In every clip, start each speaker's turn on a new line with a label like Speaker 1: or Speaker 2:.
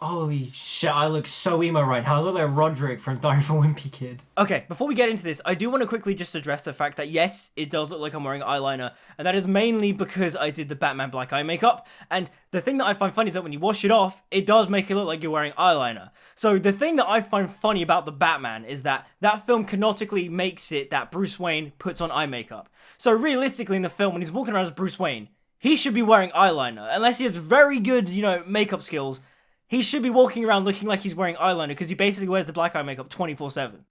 Speaker 1: Holy shit, I look so emo right now. I look like Roderick from Diary of a Wimpy Kid.
Speaker 2: Okay, before we get into this, I do want to quickly just address the fact that yes, it does look like I'm wearing eyeliner, and that is mainly because I did the Batman black eye makeup, and the thing that I find funny is that when you wash it off, it does make it look like you're wearing eyeliner. So the thing that I find funny about the Batman is that that film canonically makes it that Bruce Wayne puts on eye makeup. So realistically in the film, when he's walking around as Bruce Wayne, he should be wearing eyeliner, unless he has very good, makeup skills. He should be walking around looking like he's wearing eyeliner because he basically wears the black eye makeup 24/7.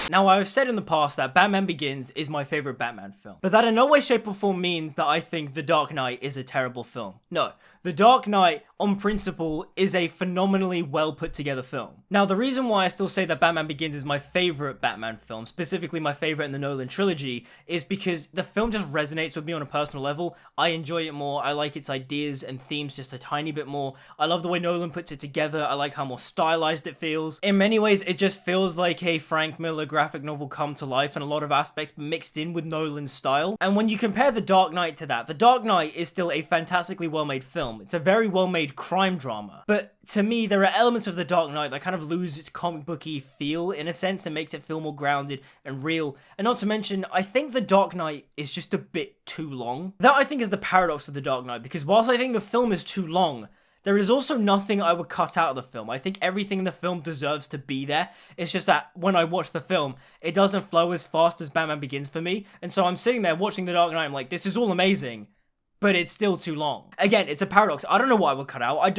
Speaker 2: Now, I've said in the past that Batman Begins is my favorite Batman film, but that in no way, shape, or form means that I think The Dark Knight is a terrible film. No, The Dark Knight, on principle, is a phenomenally well put together film. Now, the reason why I still say that Batman Begins is my favorite Batman film, specifically my favorite in the Nolan trilogy, is because the film just resonates with me on a personal level. I enjoy it more, I like its ideas and themes just a tiny bit more. I love the way Nolan puts it together, I like how more stylized it feels. In many ways, it just feels like a Frank Miller graphic novel come to life in a lot of aspects mixed in with Nolan's style. And when you compare The Dark Knight to that, The Dark Knight is still a fantastically well-made film. It's a very well-made crime drama. But to me, there are elements of The Dark Knight that kind of lose its comic booky feel in a sense and makes it feel more grounded and real. And not to mention, I think The Dark Knight is just a bit too long. That I think is the paradox of The Dark Knight, because whilst I think the film is too long, there is also nothing I would cut out of the film. I think everything in the film deserves to be there. It's just that when I watch the film, it doesn't flow as fast as Batman Begins for me. And so I'm sitting there watching The Dark Knight, I'm like, this is all amazing, but it's still too long. Again, it's a paradox. I don't know what I would cut out.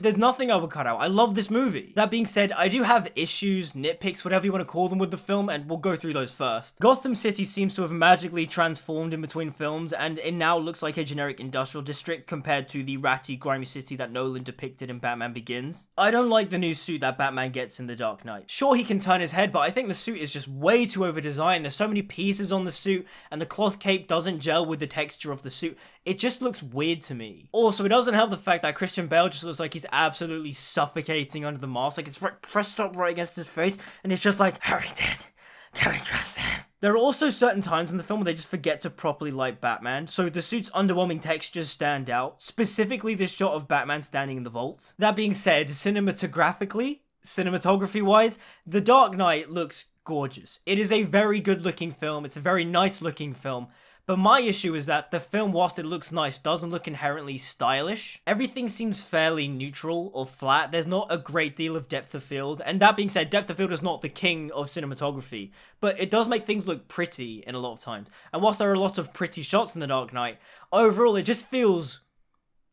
Speaker 2: There's nothing I would cut out. I love this movie. That being said, I do have issues, nitpicks, whatever you want to call them with the film, and we'll go through those first. Gotham City seems to have magically transformed in between films, and it now looks like a generic industrial district compared to the ratty, grimy city that Nolan depicted in Batman Begins. I don't like the new suit that Batman gets in The Dark Knight. Sure, he can turn his head, but I think the suit is just way too over-designed. There's so many pieces on the suit, and the cloth cape doesn't gel with the texture of the suit. It just looks weird to me. Also, it doesn't help the fact that Christian Bale just looks like he's absolutely suffocating under the mask. Like, it's right pressed up right against his face, and it's just like, Harvey Dent, can we trust him? There are also certain times in the film where they just forget to properly light Batman, so the suit's underwhelming textures stand out, specifically this shot of Batman standing in the vault. That being said, cinematography-wise, The Dark Knight looks gorgeous. It is a very good-looking film, it's a very nice-looking film, but my issue is that the film, whilst it looks nice, doesn't look inherently stylish. Everything seems fairly neutral or flat. There's not a great deal of depth of field. And that being said, depth of field is not the king of cinematography, but it does make things look pretty in a lot of times. And whilst there are a lot of pretty shots in The Dark Knight, overall it just feels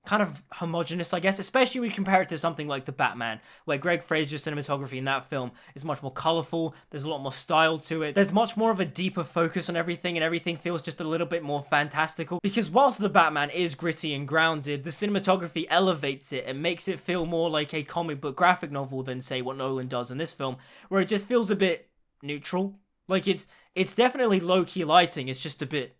Speaker 2: kind of homogenous, I guess, especially when you compare it to something like The Batman, where Greg Fraser's cinematography in that film is much more colourful, there's a lot more style to it, there's much more of a deeper focus on everything, and everything feels just a little bit more fantastical, because whilst The Batman is gritty and grounded, the cinematography elevates it and makes it feel more like a comic book graphic novel than, say, what Nolan does in this film, where it just feels a bit neutral. Like, it's definitely low-key lighting, it's just a bit,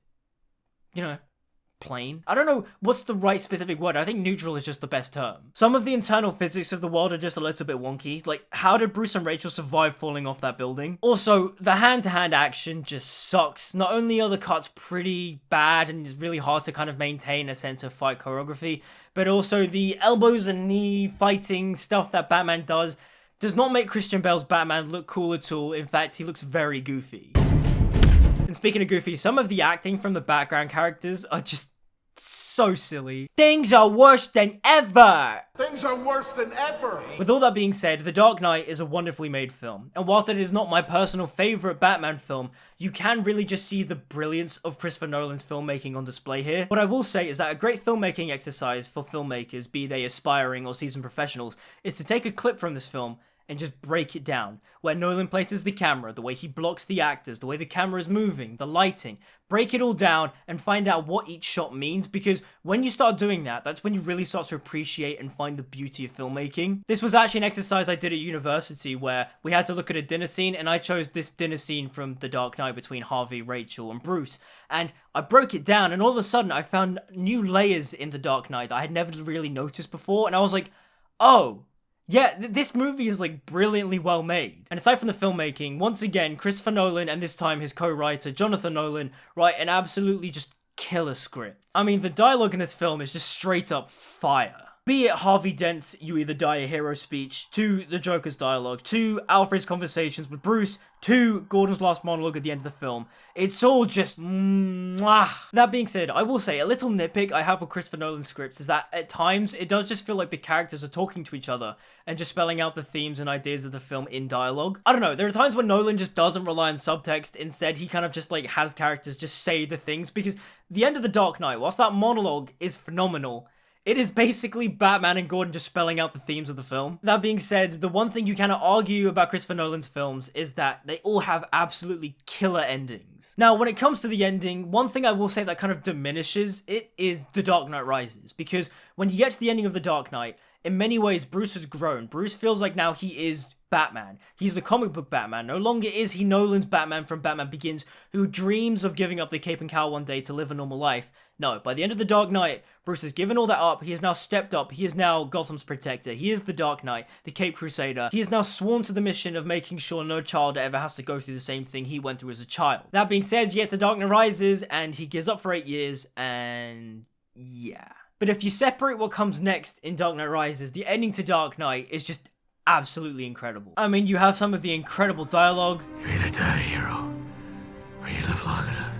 Speaker 2: plain. I don't know what's the right specific word. I think neutral is just the best term. Some of the internal physics of the world are just a little bit wonky. Like, how did Bruce and Rachel survive falling off that building? Also, the hand-to-hand action just sucks. Not only are the cuts pretty bad and it's really hard to kind of maintain a sense of fight choreography, but also the elbows and knee fighting stuff that Batman does not make Christian Bale's Batman look cool at all. In fact, he looks very goofy. And speaking of goofy, some of the acting from the background characters are just so silly. Things are worse than ever!
Speaker 3: Things are worse than ever!
Speaker 2: With all that being said, The Dark Knight is a wonderfully made film, and whilst it is not my personal favourite Batman film, you can really just see the brilliance of Christopher Nolan's filmmaking on display here. What I will say is that a great filmmaking exercise for filmmakers, be they aspiring or seasoned professionals, is to take a clip from this film and just break it down, where Nolan places the camera, the way he blocks the actors, the way the camera is moving, the lighting, break it all down and find out what each shot means, because when you start doing that, that's when you really start to appreciate and find the beauty of filmmaking. This was actually an exercise I did at university where we had to look at a dinner scene, and I chose this dinner scene from The Dark Knight between Harvey, Rachel, and Bruce, and I broke it down, and all of a sudden I found new layers in The Dark Knight that I had never really noticed before, and I was like, oh, yeah, this movie is, like, brilliantly well made. And aside from the filmmaking, once again, Christopher Nolan, and this time his co-writer, Jonathan Nolan, write an absolutely just killer script. I mean, the dialogue in this film is just straight up fire. Be it Harvey Dent's "You Either Die a Hero" speech, to the Joker's dialogue, to Alfred's conversations with Bruce, to Gordon's last monologue at the end of the film. It's all just mwah. That being said, I will say a little nitpick I have with Christopher Nolan's scripts is that at times it does just feel like the characters are talking to each other and just spelling out the themes and ideas of the film in dialogue. I don't know, there are times when Nolan just doesn't rely on subtext. Instead, he kind of just like has characters just say the things, because the end of The Dark Knight, whilst that monologue is phenomenal, it is basically Batman and Gordon just spelling out the themes of the film. That being said, the one thing you cannot argue about Christopher Nolan's films is that they all have absolutely killer endings. Now, when it comes to the ending, one thing I will say that kind of diminishes it is The Dark Knight Rises, because when you get to the ending of The Dark Knight, in many ways, Bruce has grown. Bruce feels like now he is Batman. He's the comic book Batman. No longer is he Nolan's Batman from Batman Begins, who dreams of giving up the cape and cowl one day to live a normal life. No, by the end of The Dark Knight, Bruce has given all that up. He has now stepped up. He is now Gotham's protector. He is the Dark Knight, the Cape Crusader. He is now sworn to the mission of making sure no child ever has to go through the same thing he went through as a child. That being said, he gets to Dark Knight Rises, and he gives up for 8 years, and yeah. But if you separate what comes next in Dark Knight Rises, the ending to Dark Knight is just absolutely incredible. I mean, you have some of the incredible dialogue.
Speaker 4: You either die a hero, or you live long enough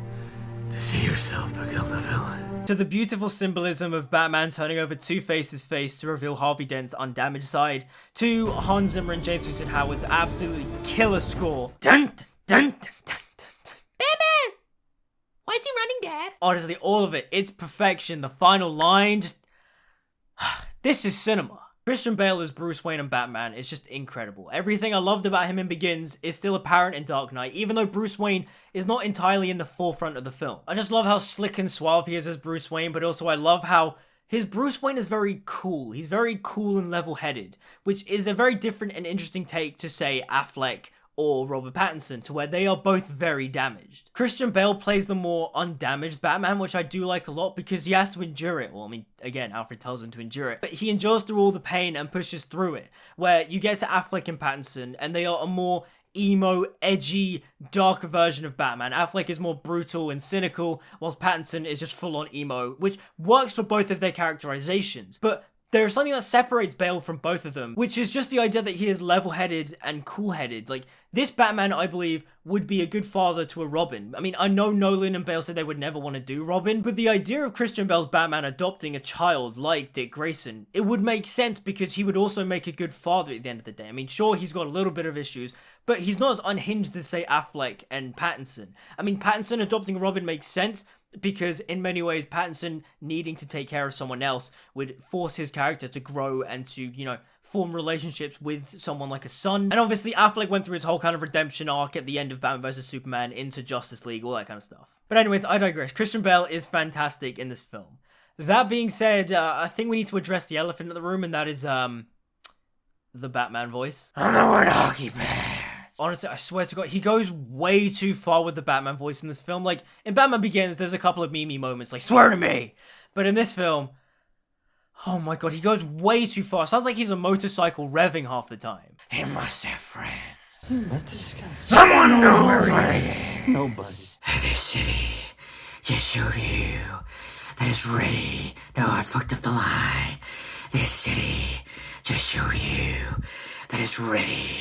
Speaker 4: to see yourself become the villain.
Speaker 2: To the beautiful symbolism of Batman turning over Two-Face's face to reveal Harvey Dent's undamaged side. To Hans Zimmer and James Newton Howard's absolutely killer score. Dun, dun, dun, dun, dun, dun. Batman! Why is he running, Dad? Honestly, all of it. It's perfection. The final line, just... This is cinema. Christian Bale as Bruce Wayne and Batman is just incredible. Everything I loved about him in Begins is still apparent in Dark Knight, even though Bruce Wayne is not entirely in the forefront of the film. I just love how slick and suave he is as Bruce Wayne, but also I love how his Bruce Wayne is very cool. He's very cool and level-headed, which is a very different and interesting take to, say, Affleck or Robert Pattinson, to where they are both very damaged. Christian Bale plays the more undamaged Batman, which I do like a lot because he has to endure it. Well, I mean, again, Alfred tells him to endure it, but he endures through all the pain and pushes through it, where you get to Affleck and Pattinson, and they are a more emo, edgy, darker version of Batman. Affleck is more brutal and cynical, whilst Pattinson is just full-on emo, which works for both of their characterizations. But there is something that separates Bale from both of them, which is just the idea that he is level-headed and cool-headed. Like, this Batman, I believe, would be a good father to a Robin. I mean, I know Nolan and Bale said they would never want to do Robin, but the idea of Christian Bale's Batman adopting a child like Dick Grayson, it would make sense because he would also make a good father at the end of the day. I mean, sure, he's got a little bit of issues, but he's not as unhinged as, say, Affleck and Pattinson. I mean, Pattinson adopting Robin makes sense, because in many ways, Pattinson needing to take care of someone else would force his character to grow and to, you know, form relationships with someone like a son. And obviously, Affleck went through his whole kind of redemption arc at the end of Batman vs. Superman into Justice League, all that kind of stuff. But anyways, I digress. Christian Bale is fantastic in this film. That being said, I think we need to address the elephant in the room, and that is, the Batman voice. I'm the word hockey man. Honestly, I swear to God, he goes way too far with the Batman voice in this film. Like, in Batman Begins, there's a couple of meme moments, like, swear to me! But in this film, oh my God, he goes way too far. Sounds like he's a motorcycle revving half the time. He must have friends.
Speaker 4: Let this guy.
Speaker 2: Someone know where he is!
Speaker 4: Nobody.
Speaker 2: This city just showed you that it's ready. No, I fucked up the line. This city just showed you that it's ready.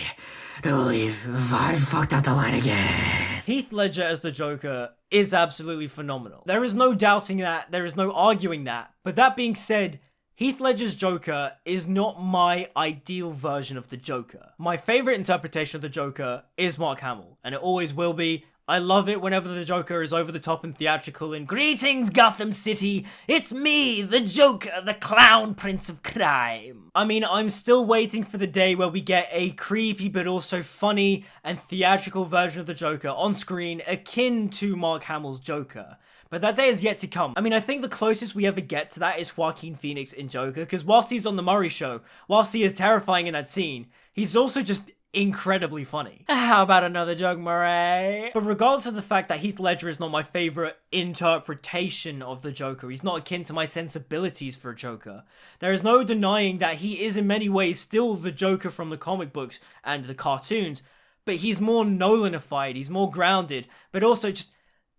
Speaker 2: No, believe I fucked up the line again. Heath Ledger as the Joker is absolutely phenomenal. There is no doubting that. There is no arguing that. But that being said, Heath Ledger's Joker is not my ideal version of the Joker. My favorite interpretation of the Joker is Mark Hamill, and it always will be. I love it whenever the Joker is over the top and theatrical and greetings Gotham City, it's me, the Joker, the clown prince of crime. I mean, I'm still waiting for the day where we get a creepy but also funny and theatrical version of the Joker on screen akin to Mark Hamill's Joker. But that day is yet to come. I mean, I think the closest we ever get to that is Joaquin Phoenix in Joker, because whilst he's on the Murray Show, whilst he is terrifying in that scene, he's also just incredibly funny. How about another joke, Murray? But regardless of the fact that Heath Ledger is not my favorite interpretation of the Joker, he's not akin to my sensibilities for a Joker, there is no denying that he is in many ways still the Joker from the comic books and the cartoons, but he's more Nolanified, he's more grounded, but also just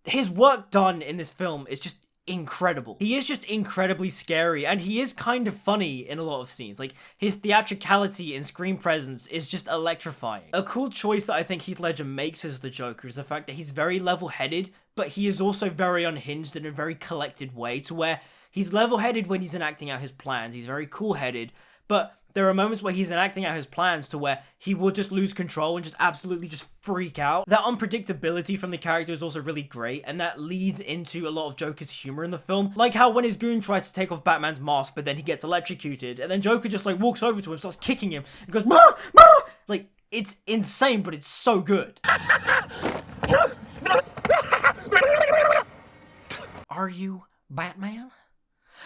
Speaker 2: his work done in this film is just incredible. He is just incredibly scary, and he is kind of funny in a lot of scenes. Like, his theatricality and screen presence is just electrifying. A cool choice that I think Heath Ledger makes as the Joker is the fact that he's very level-headed, but he is also very unhinged in a very collected way, to where he's level-headed when he's enacting out his plans, he's very cool-headed, but there are moments where he's enacting out his plans to where he will just lose control and just absolutely just freak out. That unpredictability from the character is also really great, and that leads into a lot of Joker's humor in the film. Like how when his goon tries to take off Batman's mask, but then he gets electrocuted, and then Joker just like walks over to him, starts kicking him, and goes, "Bah! Bah!" Like, it's insane, but it's so good. Are you Batman?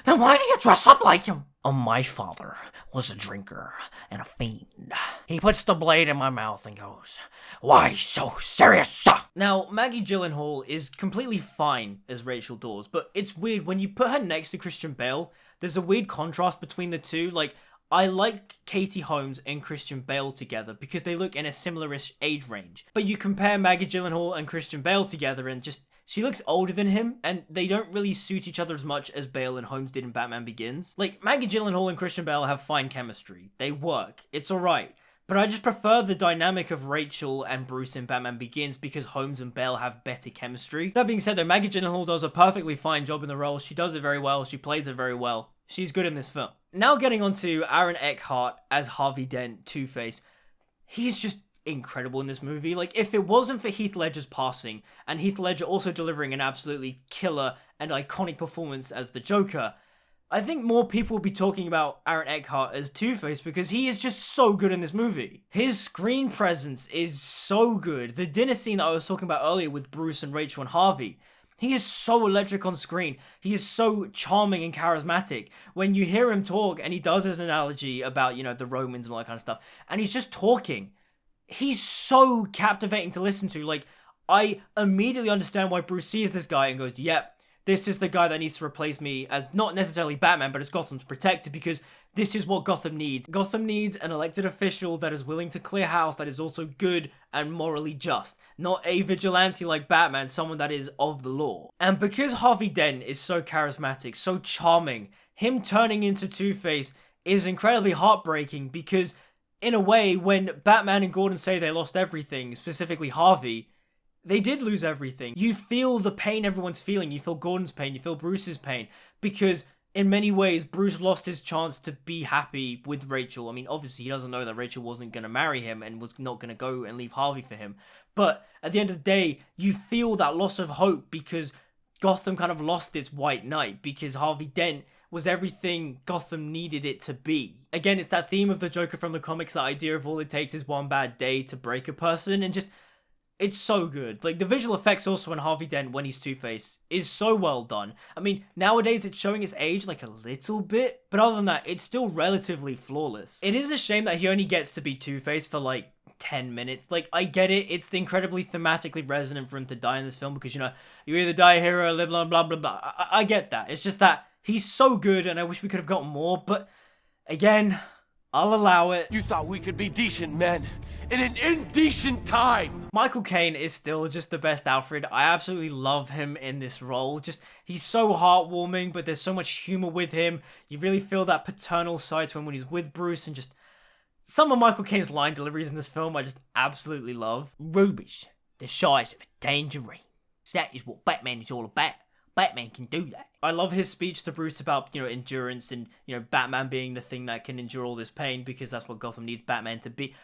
Speaker 2: Then why do you dress up like him? Oh, my father was a drinker and a fiend. He puts the blade in my mouth and goes, "Why so serious?" Now, Maggie Gyllenhaal is completely fine as Rachel Dawes, but it's weird when you put her next to Christian Bale, there's a weird contrast between the two. Like, I like Katie Holmes and Christian Bale together because they look in a similar-ish age range. But you compare Maggie Gyllenhaal and Christian Bale together and just, she looks older than him, and they don't really suit each other as much as Bale and Holmes did in Batman Begins. Like, Maggie Gyllenhaal and Christian Bale have fine chemistry. They work. It's alright. But I just prefer the dynamic of Rachel and Bruce in Batman Begins because Holmes and Bale have better chemistry. That being said though, Maggie Gyllenhaal does a perfectly fine job in the role. She does it very well. She plays it very well. She's good in this film. Now getting on to Aaron Eckhart as Harvey Dent, Two-Face. He's just incredible in this movie. Like, if it wasn't for Heath Ledger's passing, and Heath Ledger also delivering an absolutely killer and iconic performance as the Joker, I think more people will be talking about Aaron Eckhart as Two-Face because he is just so good in this movie. His screen presence is so good. The dinner scene that I was talking about earlier with Bruce and Rachel and Harvey, he is so electric on screen. He is so charming and charismatic. When you hear him talk, and he does his analogy about, you know, the Romans and all that kind of stuff, and he's just talking, he's so captivating to listen to. Like, I immediately understand why Bruce sees this guy and goes, yep, this is the guy that needs to replace me as not necessarily Batman, but as Gotham's protector, because this is what Gotham needs. Gotham needs an elected official that is willing to clear house, that is also good and morally just. Not a vigilante like Batman, someone that is of the law. And because Harvey Dent is so charismatic, so charming, him turning into Two-Face is incredibly heartbreaking because, in a way, when Batman and Gordon say they lost everything, specifically Harvey, they did lose everything. You feel the pain everyone's feeling. You feel Gordon's pain. You feel Bruce's pain. Because in many ways, Bruce lost his chance to be happy with Rachel. I mean, obviously, he doesn't know that Rachel wasn't going to marry him and was not going to go and leave Harvey for him. But at the end of the day, you feel that loss of hope because Gotham kind of lost its white knight. Because Harvey Dent was everything Gotham needed it to be. Again, it's that theme of the Joker from the comics, that idea of all it takes is one bad day to break a person, and just, it's so good. Like, the visual effects also in Harvey Dent when he's Two-Face is so well done. I mean, nowadays it's showing his age like a little bit, but other than that, it's still relatively flawless. It is a shame that he only gets to be Two-Face for like 10 minutes. Like, I get it, it's incredibly thematically resonant for him to die in this film because, you know, you either die a hero or live long, blah, blah, blah. I get that. It's just that he's so good and I wish we could have gotten more, but again, I'll allow it.
Speaker 3: You thought we could be decent men in an indecent time.
Speaker 2: Michael Caine is still just the best Alfred. I absolutely love him in this role. Just, he's so heartwarming, but there's so much humor with him. You really feel that paternal side to him when he's with Bruce, and just some of Michael Caine's line deliveries in this film I just absolutely love. Rubies, the size of a tangerine. That is what Batman is all about. Batman can do that. I love his speech to Bruce about, you know, endurance and, you know, Batman being the thing that can endure all this pain because that's what Gotham needs Batman to be.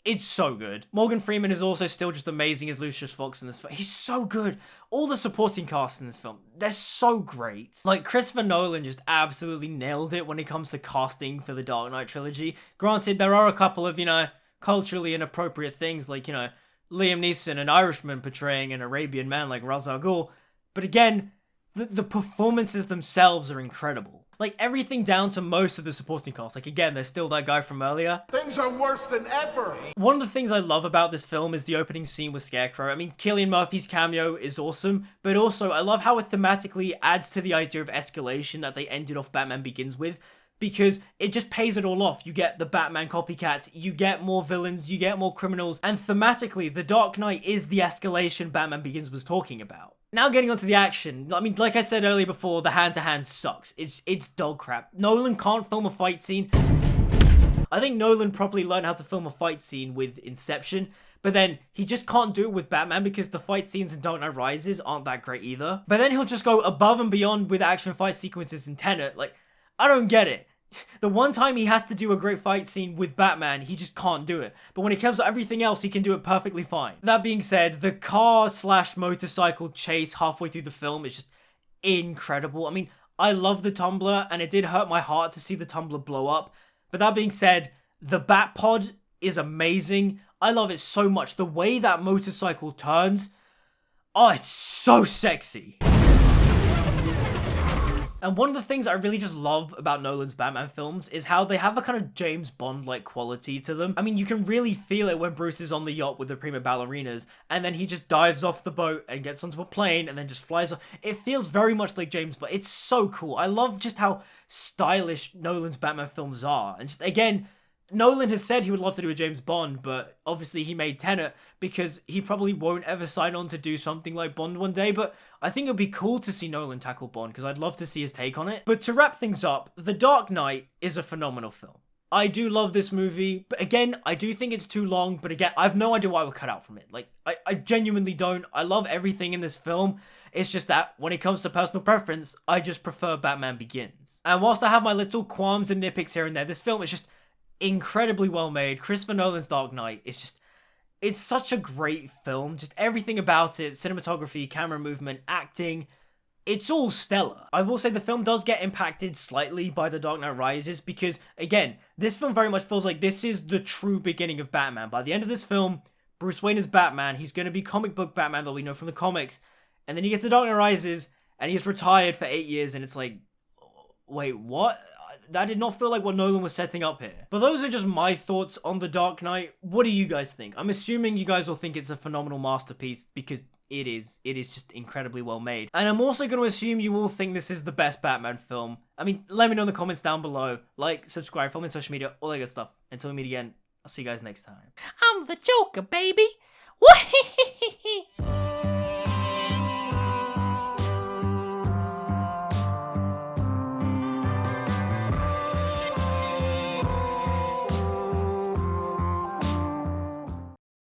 Speaker 2: It's so good. Morgan Freeman is also still just amazing as Lucius Fox in this film. He's so good. All the supporting cast in this film, they're so great. Like, Christopher Nolan just absolutely nailed it when it comes to casting for the Dark Knight Trilogy. Granted, there are a couple of, you know, culturally inappropriate things, like, you know, Liam Neeson, an Irishman, portraying an Arabian man like Ra's al Ghul. But again, the performances themselves are incredible. Like, everything down to most of the supporting cast. Like, again, there's still that guy from earlier.
Speaker 3: Things are worse than ever.
Speaker 2: One of the things I love about this film is the opening scene with Scarecrow. I mean, Cillian Murphy's cameo is awesome, but also I love how it thematically adds to the idea of escalation that they ended off Batman Begins with, because it just pays it all off. You get the Batman copycats, you get more villains, you get more criminals, and thematically, The Dark Knight is the escalation Batman Begins was talking about. Now getting onto the action. I mean, like I said earlier before, the hand-to-hand sucks. It's dog crap. Nolan can't film a fight scene. I think Nolan probably learned how to film a fight scene with Inception, but then he just can't do it with Batman because the fight scenes in Dark Knight Rises aren't that great either. But then he'll just go above and beyond with action fight sequences in Tenet. Like, I don't get it. The one time he has to do a great fight scene with Batman, he just can't do it. But when it comes to everything else, he can do it perfectly fine. That being said, the car/motorcycle chase halfway through the film is just incredible. I mean, I love the Tumbler, and it did hurt my heart to see the Tumbler blow up. But that being said, the Batpod is amazing. I love it so much. The way that motorcycle turns, oh, it's so sexy. And one of the things I really just love about Nolan's Batman films is how they have a kind of James Bond-like quality to them. I mean, you can really feel it when Bruce is on the yacht with the prima ballerinas, and then he just dives off the boat and gets onto a plane and then just flies off. It feels very much like James Bond. It's so cool. I love just how stylish Nolan's Batman films are. And just, again, Nolan has said he would love to do a James Bond, but obviously he made Tenet because he probably won't ever sign on to do something like Bond one day, but I think it would be cool to see Nolan tackle Bond because I'd love to see his take on it. But to wrap things up, The Dark Knight is a phenomenal film. I do love this movie, but again, I do think it's too long, but again, I have no idea what I would cut out from it. Like, I genuinely don't. I love everything in this film. It's just that when it comes to personal preference, I just prefer Batman Begins. And whilst I have my little qualms and nitpicks here and there, this film is just incredibly well made. Christopher Nolan's Dark Knight is just, it's such a great film. Just everything about it, cinematography, camera movement, acting, it's all stellar. I will say the film does get impacted slightly by The Dark Knight Rises because, again, this film very much feels like this is the true beginning of Batman. By the end of this film, Bruce Wayne is Batman. He's going to be comic book Batman that we know from the comics. And then he gets The Dark Knight Rises and he's retired for 8 years and it's like, wait, what? That did not feel like what Nolan was setting up here. But those are just my thoughts on The Dark Knight. What do you guys think? I'm assuming you guys will think it's a phenomenal masterpiece because it is. It is just incredibly well made. And I'm also going to assume you all think this is the best Batman film. I mean, let me know in the comments down below. Like, subscribe, follow me on social media, all that good stuff. Until we meet again, I'll see you guys next time. I'm the Joker, baby! Whee!